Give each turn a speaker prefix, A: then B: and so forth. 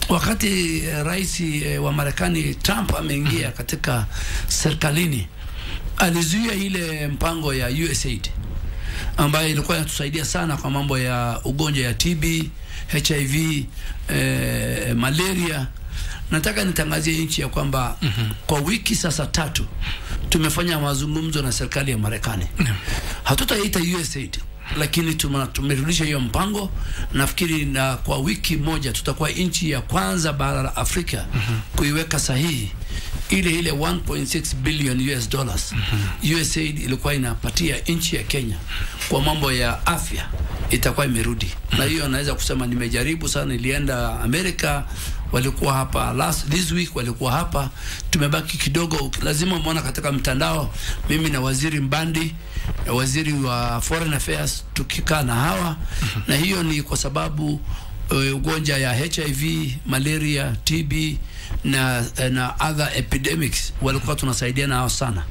A: wakati rais wa Marekani Trump ameingia katika serikalini, alizuia ile mpango ya USAID ambayo ilikuwa inatusaidia sana kwa mambo ya ugonjwa ya TB, HIV, malaria. Nataka nitangazie nchi ya kwamba kwa wiki sasa 3 tumefanya mazungumzo na serikali ya Marekani. Hatutaita USAID, lakini tumerudisha hiyo mpango. Nafikiri na kwa wiki moja tutakuwa nchi ya kwanza bara la Afrika kuiweka sahihi ile 1.6 billion US dollars. USAID ilikuwa inapatia nchi ya Kenya kwa mambo ya afya, itakuwa imerudi. Na hiyo naweza kusema nimejaribu sana. Nilienda Amerika, walikuwa hapa this week walikuwa hapa. Tumebaki kidogo, lazima muone katika mtandao mimi na waziri Mbandi, waziri wa foreign affairs, tukikaa na hawa. Na hiyo ni kwa sababu ugonjwa ya HIV, malaria, TB na other epidemics walikuwa tunasaidiana nao sana.